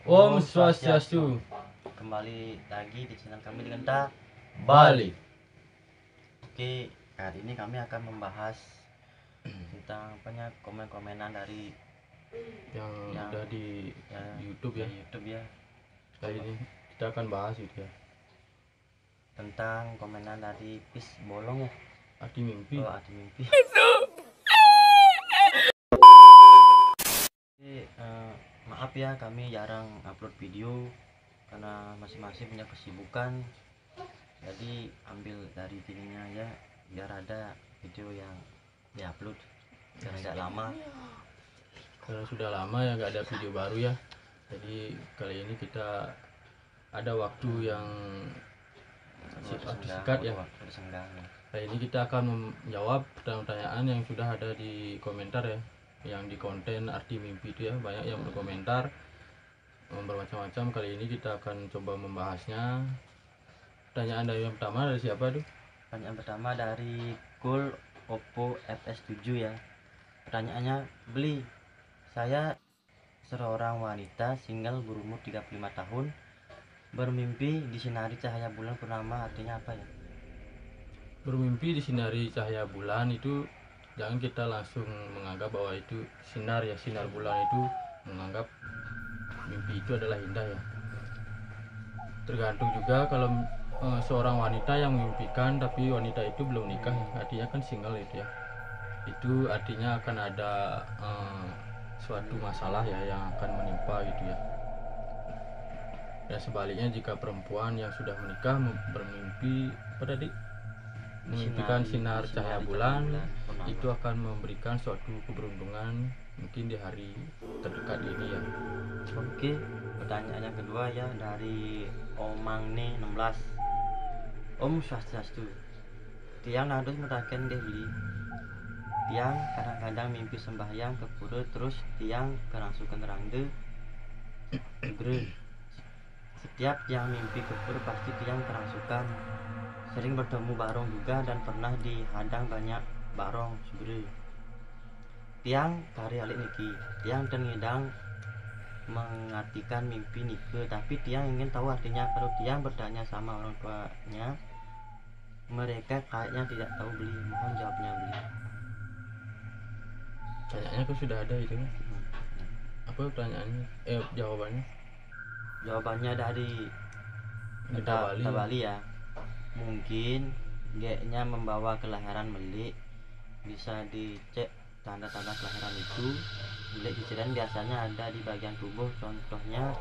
Om Swastiastu. Kembali lagi di channel kami dengan Ta Bali. Oke, hari ini kami akan membahas tentang komen-komenan dari yang udah di YouTube ya. YouTube ya. Kali ini kita akan bahas itu ya. Tentang komenan dari Pis Bolong ya. Arti mimpi. Arti mimpi. Maaf ya, kami jarang upload video karena masing-masing punya kesibukan. Jadi ambil dari videonya ya, biar ada video yang diupload karena tidak lama. Karena sudah lama ya nggak ada video baru ya. Jadi kali ini kita ada waktu yang singkat ya. Kali ini kita akan menjawab pertanyaan yang sudah ada di komentar ya, yang di konten arti mimpi itu ya. Banyak yang berkomentar bermacam-macam. Kali ini kita akan coba membahasnya. Pertanyaan dari yang pertama dari siapa tuh? Pertanyaan pertama dari Cool Oppo FS7 ya. Pertanyaannya, beli, saya seorang wanita single berumur 35 tahun bermimpi disinari cahaya bulan purnama, artinya apa ya? Bermimpi disinari cahaya bulan itu jangan kita langsung menganggap bahwa itu sinar ya. Sinar bulan itu menganggap mimpi itu adalah indah ya. Tergantung juga kalau seorang wanita yang memimpikan tapi wanita itu belum nikah, artinya kan single itu ya. Itu artinya akan ada suatu masalah ya yang akan menimpa gitu ya. Dan sebaliknya jika perempuan yang sudah menikah bermimpi apa tadi? Memimpikan sinar cahaya bulan, itu akan memberikan suatu keberuntungan mungkin di hari terdekat ini ya. Oke, pertanyaan yang kedua ya dari Omangne 16. Om Swastiastu. Tiang nadus metaken deh beli. Tiang kadang-kadang mimpi sembahyang ke pura, terus tiang kerangsukan rangde gre. Setiap tiang mimpi ke pura pasti tiang kerangsukan. Sering bertemu barong juga dan pernah dihadang banyak barong segera. Tiang kari alik niki. Tiang tengidang mengartikan mimpi nike, tapi tiang ingin tahu artinya. Kalau tiang bertanya sama orang tuanya, mereka kayaknya tidak tahu beli. Mohon jawabnya beli. Pertanyaannya kan sudah ada itu. Apa pertanyaannya? Jawabannya? Jawabannya dari Kita Bali ya. Mungkin G-nya membawa kelahiran Melik. Bisa dicek tanda-tanda kelahiran itu. Melik cicilan biasanya ada di bagian tubuh, contohnya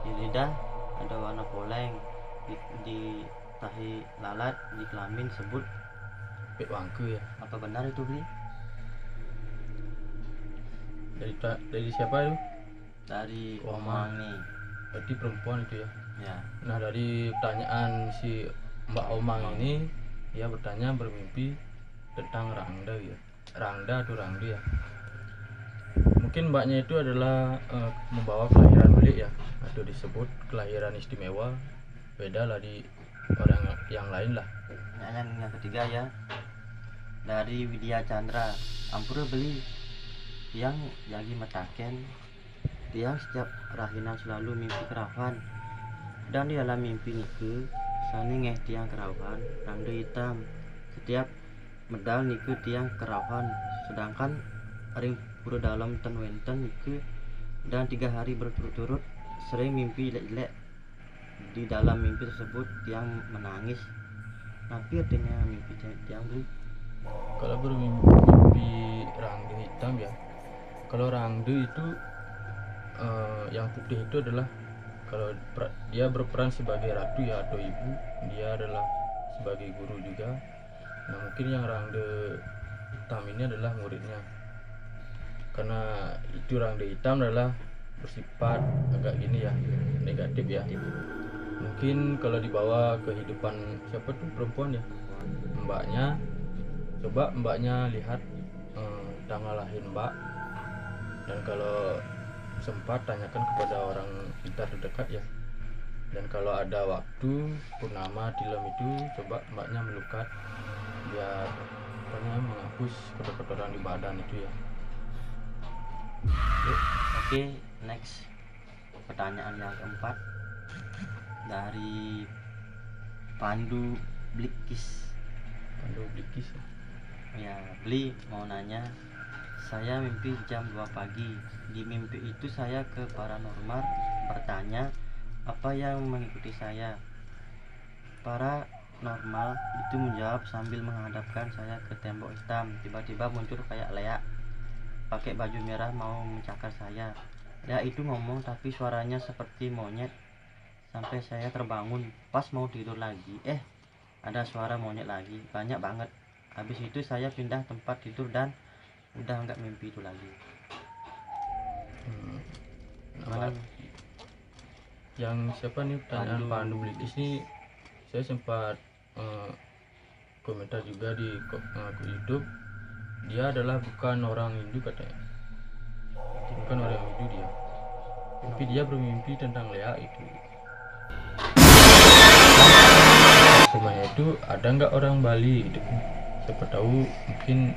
di lidah ada warna poleng, di tahi lalat, di kelamin sebut pek wangke ya. Apa benar itu beli? Dari siapa itu? Dari Omang nih. Berarti perempuan itu ya. Ya. Nah, dari pertanyaan si Mbak Omang ini, dia bertanya bermimpi tentang Rangda ya. Rangda atau Rangdi ya. Mungkin mbaknya itu adalah membawa kelahiran Melik ya, atau disebut kelahiran istimewa. Beda lah di orang yang lain lah. Yang ketiga ya, dari Widya Chandra. Ampura beli, yang lagi metaken tiang setiap rahinan selalu mimpi kerawan, dan di dalam mimpi niku sani ngeh tiang kerawan rangda hitam. Setiap medal niku tiang kerawan, sedangkan ring pura dalam ten wenten niku, dan 3 hari berturut-turut sering mimpi jelek-jelek. Di dalam mimpi tersebut tiang menangis. Tapi artinya mimpi tiang beli? Kalau bermimpi rangda hitam ya, kalau rangda itu yang putih itu adalah kalau dia berperan sebagai ratu ya atau ibu, dia adalah sebagai guru juga. Nah, mungkin yang rangda hitam ini adalah muridnya, karena itu rangda hitam adalah bersifat agak gini ya, negatif ya. Mungkin kalau dibawa kehidupan siapa tuh perempuan ya, mbaknya, coba mbaknya lihat tanggal lahir mbak, dan kalau sempat tanyakan kepada orang pintar terdekat ya. Dan kalau ada waktu purnama tilam itu, coba mbaknya melukat biar menghapus kotor-kotoran di badan itu ya. Oke, next. Pertanyaan yang keempat dari Pandu Blikis. Pandu Blikis ya. Ya, Bli mau nanya, saya mimpi jam 2 pagi. Di mimpi itu saya ke paranormal bertanya apa yang mengikuti saya. Paranormal itu menjawab sambil menghadapkan saya ke tembok hitam. Tiba-tiba muncul kayak Lea pakai baju merah mau mencakar saya. Lea itu ngomong tapi suaranya seperti monyet. Sampai saya terbangun pas mau tidur lagi. Ada suara monyet lagi, banyak banget. Habis itu saya pindah tempat tidur dan udah nggak mimpi itu lagi. Gimana? Yang siapa nih pertanyaan Pandu Blikis nih, saya sempat komentar juga di akun YouTube. Dia adalah bukan orang Hindu katanya, bukan orang Hindu dia, tapi dia bermimpi tentang Lea itu. Semuanya itu ada nggak orang Bali gitu kan? Siapa tahu mungkin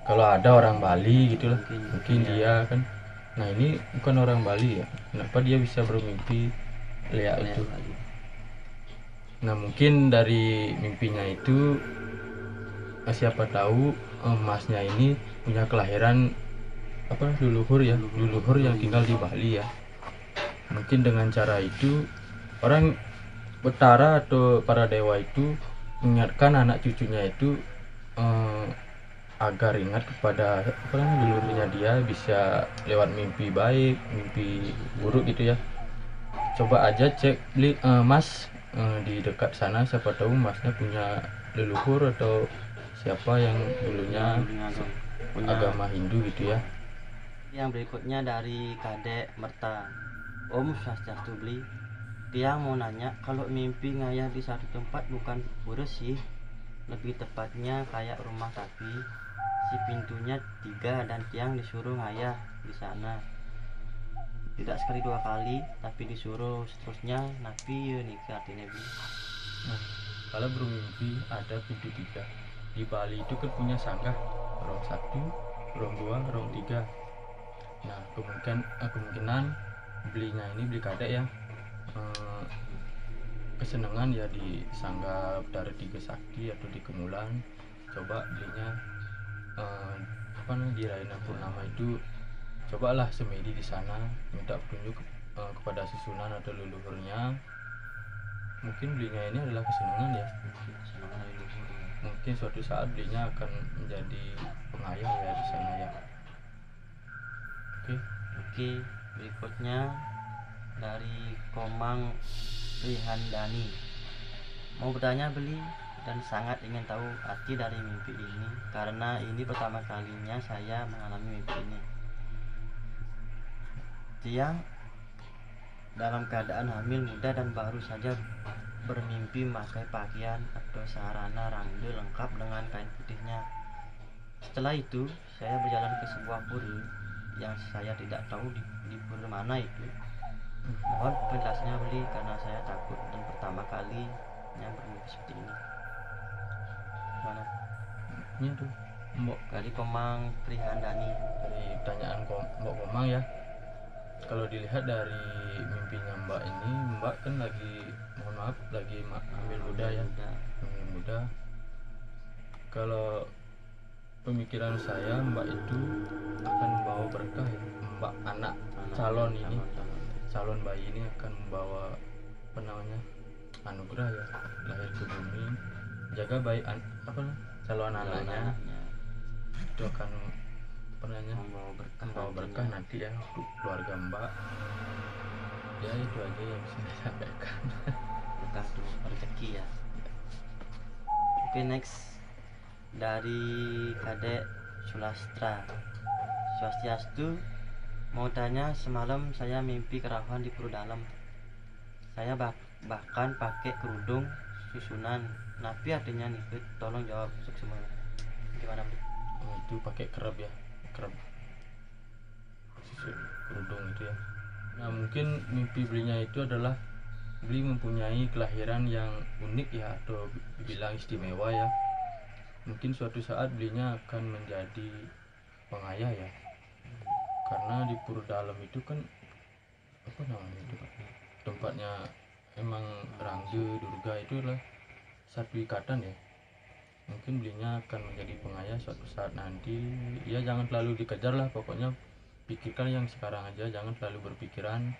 kalau ada orang Bali gitu lah, mungkin dia kan. Nah ini bukan orang Bali ya, kenapa dia bisa bermimpi Lea itu? Nah mungkin dari mimpinya itu siapa tahu emasnya ini punya kelahiran leluhur yang tinggal di Bali ya. Mungkin dengan cara itu orang Betara atau para dewa itu mengingatkan anak cucunya itu agar ingat kepada leluhurnya dia, bisa lewat mimpi baik, mimpi buruk gitu ya. Coba aja cek mas di dekat sana, siapa tahu masnya punya leluhur atau siapa yang dulunya punya agama Hindu gitu ya. Yang berikutnya dari Kadek Merta. Om Swastiastu Bli. Dia mau nanya, kalau mimpi ngayah di satu tempat bukan pura sih, lebih tepatnya kayak rumah tapi si pintunya 3 dan tiang disuruh ngayah di sana. Tidak sekali 2 kali, tapi disuruh seterusnya. Napi ya nih artinya Bli. Nah, kalau bermimpi ada pintu 3 di Bali itu kan punya sanggah, rong 1, rong 2, rong 3. Nah kemungkinan belinya ini beli kadek yang kesenangan ya di sanggah Betara Tiga Sakti atau di Kemulan. Coba belinya di Raina Purnama itu, cobalah semedi di sana, minta petunjuk kepada susunan atau leluhurnya. Mungkin belinya ini adalah kesenangan ya, mungkin suatu saat belinya akan menjadi pengayah ya di sana ya. Oke, berikutnya dari Komang Prihandani. Mau bertanya Beli dan sangat ingin tahu arti dari mimpi ini karena ini pertama kalinya saya mengalami mimpi ini. Tiang dalam keadaan hamil muda dan baru saja bermimpi memakai pakaian atau sarana rangde lengkap dengan kain putihnya. Setelah itu saya berjalan ke sebuah pura yang saya tidak tahu di pura mana itu. Mohon penjelasannya Beli karena saya takut dan pertama kali yang bermimpi seperti ini. Mana? Ini tuh Mbok Kali Komang Prihandani. Dari pertanyaan Mbok Komang ya. Kalau dilihat dari mimpinya Mbak ini, Mbak kan lagi, mohon maaf, lagi hamil muda ya. Hamil muda. Kalau pemikiran saya, Mbak itu akan membawa berkah ya. Mbak anak calon ini, calon bayi ini akan membawa anugerah ya, lahir ke bumi. Jaga bayi calon anaknya itu akan membawa berkah nanti ya untuk keluarga Mbak. Ya itu aja yang bisa saya sampaikan. Berkah tuh rezeki ya. Oke, next dari Kadek Sulastra. Swastiastu. Mau tanya, semalam saya mimpi kerahuan di pura dalam. Saya bahkan pakai kerudung susunan. Napi artinya nih, tolong jawab semua. Gimana Bli? Itu pakai kerap ya, kerap kerudung itu ya. Nah mungkin mimpi belinya itu adalah beli mempunyai kelahiran yang unik ya, atau dibilang istimewa ya. Mungkin suatu saat belinya akan menjadi pengayah ya, karena di pura dalam itu kan apa namanya itu, tempatnya emang Rangde Durga itu adalah satu ikatan ya. Mungkin belinya akan menjadi pengayah suatu saat nanti. Ya jangan terlalu dikejar lah, pokoknya pikirkan yang sekarang aja, jangan terlalu berpikiran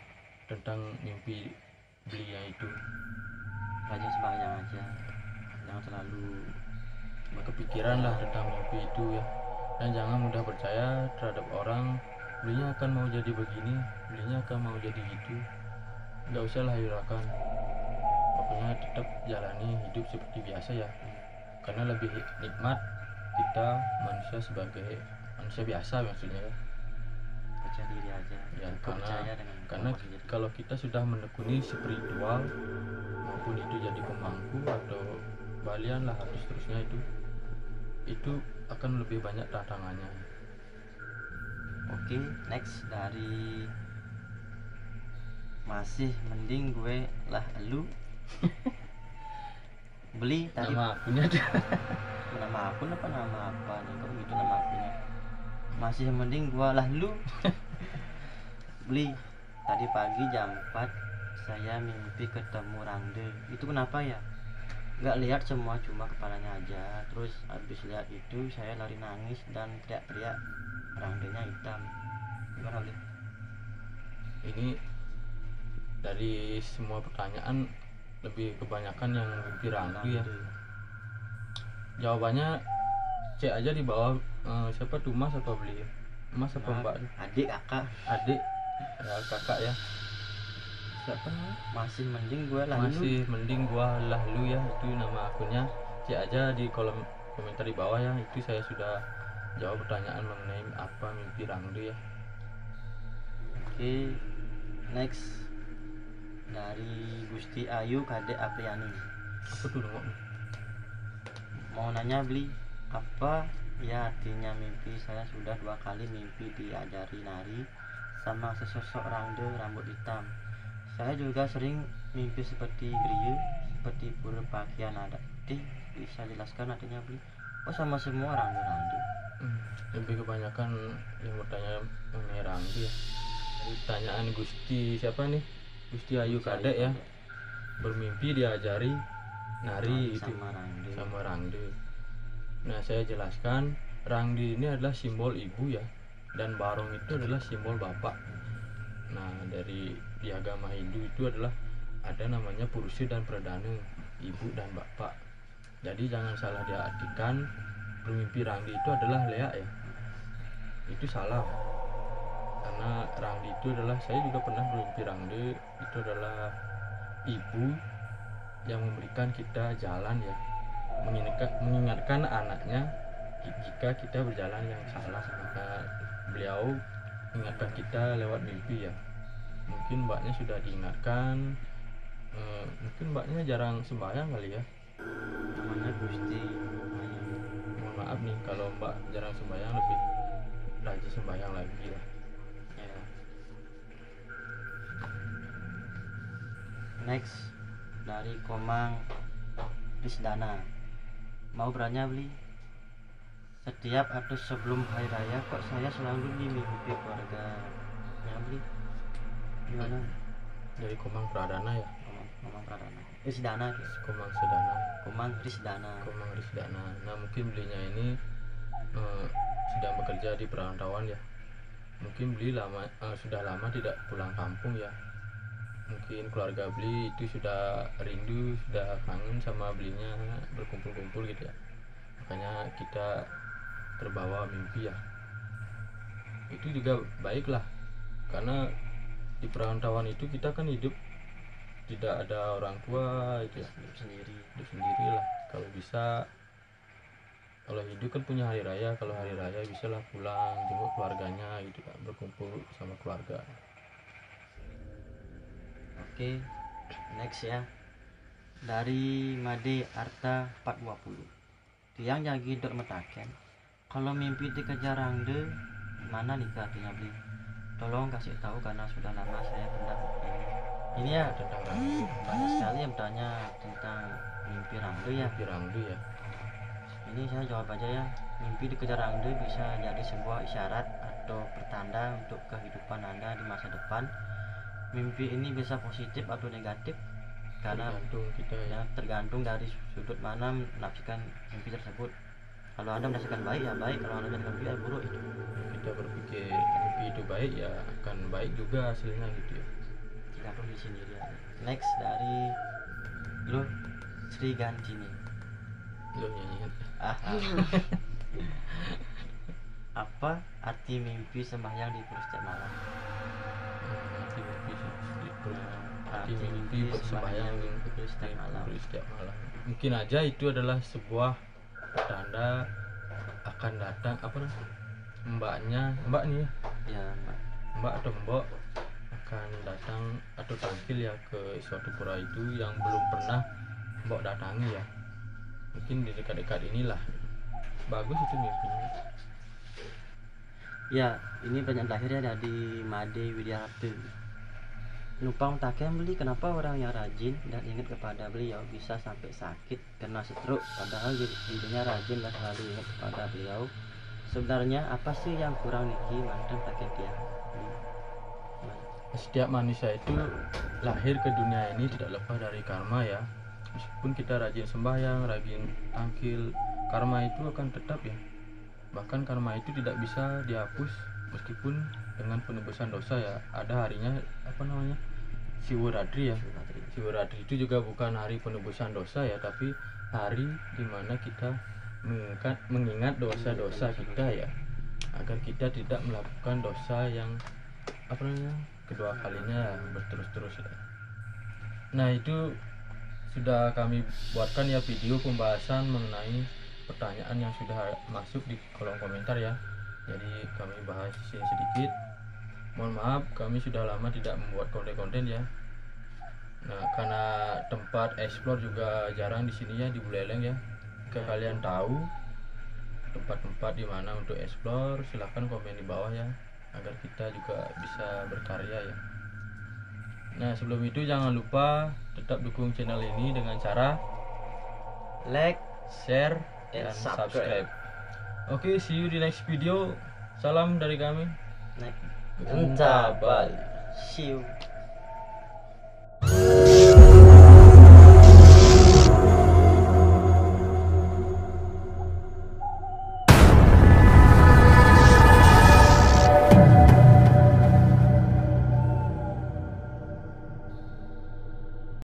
tentang mimpi belinya itu. rajin sembahyang aja, jangan terlalu Kepikiran lah tentang mimpi itu ya, dan jangan mudah percaya terhadap orang belinya akan mau jadi begini, belinya akan mau jadi gitu. Nggak usah lah hiraukan, pokoknya tetap jalani hidup seperti biasa ya, karena lebih nikmat kita manusia sebagai manusia biasa maksudnya ya. percaya diri aja, Ya cukup percaya dengan karena kemampuan sendiri. kalau kita sudah menekuni spiritual maupun itu jadi pemangku atau balian lah atau seterusnya, itu akan lebih banyak tantangannya. Oke, next dari masih mending gue lah elu. Beli tadi Nama akunnya ada. nama akun apa nama apa nih, kok gitu nama akunnya. Masih mending gua lah lu. Beli tadi pagi jam 4 saya mimpi ketemu Rangde. Itu kenapa ya? Nggak lihat semua, cuma kepalanya aja. Terus habis lihat itu saya lari nangis dan teriak-teriak, Rangdenya hitam. Gimana Beli? Ini dari semua pertanyaan lebih kebanyakan yang mimpi Rangde ya. Jawabannya cek aja di bawah. Siapa tuh, Mas apa Beli? Mas apa Mbak? Adik, kakak. Adik ya, kakak ya. Siapa namanya? Masih mending gue lah lu. Masih mending gua lah lu ya, itu nama akunnya. Cek aja di kolom komentar di bawah ya, itu saya sudah jawab pertanyaan mengenai apa mimpi Rangde ya. Oke, next dari Gusti Ayu Kadek Apriani. Apa tuh nomor? Mau nanya Beli, apa ya artinya mimpi? Saya sudah 2 kali mimpi diajari nari sama sesosok Rangde rambut hitam. Saya juga sering mimpi seperti griya, seperti berpakaian adat. Bisa jelaskan artinya Beli? Oh, sama semua Rangde. Lebih kebanyakan yang bertanya mengenai Rangde ya. Pertanyaan Gusti siapa nih? Gusti Ayu Kadek ya. Bermimpi diajari nari itu sama Rangde. Nah, saya jelaskan, Rangde ini adalah simbol ibu ya, dan Barong itu adalah simbol bapak. Nah, dari di agama Hindu itu adalah ada namanya Purusha dan Pradana, ibu dan bapak. Jadi jangan salah diartikan bermimpi Rangde itu adalah Lea ya. Itu salah. Karena Rangde itu adalah, saya juga pernah bermimpi Rangde itu adalah ibu yang memberikan kita jalan ya, mengingatkan anaknya jika kita berjalan yang salah, maka beliau mengingatkan kita lewat mimpi ya. Mungkin mbaknya sudah diingatkan, mungkin mbaknya jarang sembahyang kali ya. Namanya Gusti Ayu. Mohon maaf nih kalau mbak jarang sembahyang, lebih rajin sembahyang lagi lah Ya. Next dari Komang Risdana. Mau beranya Beli, setiap atau sebelum hari raya kok saya selalu dimimpi keluarganya Beli? Gimana? Dari Komang Pradana ya. Komang Pradana Risdana ya? Komang Sedana. Komang Risdana. Komang Risdana. Nah, mungkin belinya ini sedang bekerja di perantauan ya. Mungkin beli sudah lama tidak pulang kampung ya. Mungkin keluarga beli itu sudah rindu, sudah kangen sama belinya, berkumpul-kumpul gitu ya. Makanya kita terbawa mimpi ya. Itu juga baiklah, karena di perantauan itu kita kan hidup tidak ada orang tua itu ya, hidup sendiri lah. Kalau bisa, kalau hidup kan punya hari raya, kalau hari raya bisalah pulang jenguk keluarganya gitu kan, berkumpul sama keluarga. Oke, next ya. Dari Made Arta 420. Tiang jagi dok metaken. Kalau mimpi dikejar Rangde, mana nih artinya Beli? Tolong kasih tahu karena sudah lama saya hendak ini ya, Tentang Rangde, banyak sekali yang bertanya tentang mimpi Rangde ya. mimpi Rangde ya. Ini saya jawab aja ya. Mimpi dikejar Rangde bisa jadi sebuah isyarat atau pertanda untuk kehidupan Anda di masa depan. mimpi ini bisa positif atau negatif karena tergantung kita ya. ya tergantung dari sudut mana menafsirkan mimpi tersebut. Kalau anda merasakan baik ya baik, kalau anda merasakan buruk ya buruk itu. Kita berpikir mimpi itu baik ya akan baik juga hasilnya gitu ya. Tergantung di sendiri aja. Next dari lo Sri Gantini. Lo nyanyiin. Apa arti mimpi sembahyang di setiap malam? Arti mimpi Arti mimpi bersembahyang di setiap malam. setiap malam. Mungkin aja itu adalah sebuah pertanda akan datang apa namanya mbak nih ya, Ya, Mbak. mbak atau mbok akan datang atau tampil ya ke suatu pura itu yang belum pernah mbok datangi ya. Mungkin di dekat-dekat inilah. Bagus itu mimpinya. Ya, ini banyak lahirnya dari Made Widyarti. Numpang takem beli, kenapa orang yang rajin dan ingat kepada beliau bisa sampai sakit kena stroke, padahal dirinya rajin dan selalu ingat kepada beliau. Sebenarnya apa sih yang kurang niki mantan takem dia? Setiap manusia itu lahir ke dunia ini tidak lepas dari karma ya. Meskipun kita rajin sembahyang, rajin tangkil, karma itu akan tetap ya. Bahkan karma itu tidak bisa dihapus meskipun dengan penebusan dosa ya. Ada harinya apa namanya, Siwuradri ya. Siwuradri itu juga bukan hari penebusan dosa ya, tapi hari dimana kita mengingat dosa-dosa kita ya, agar kita tidak melakukan dosa yang apa namanya kedua kalinya berterus-terus ya. Nah itu sudah kami buatkan ya video pembahasan mengenai pertanyaan yang sudah masuk di kolom komentar ya. Jadi kami bahas di sini sedikit. Mohon maaf kami sudah lama tidak membuat konten-konten ya. Nah karena tempat explore juga jarang di sini ya, di Buleleng ya. Jika kalian tahu tempat-tempat di mana untuk explore, silahkan komen di bawah ya, agar kita juga bisa berkarya ya. Nah sebelum itu jangan lupa tetap dukung channel ini dengan cara Like, share, and dan subscribe. Oke, see you di next video. Salam dari kami. Next. Entah balik. See you.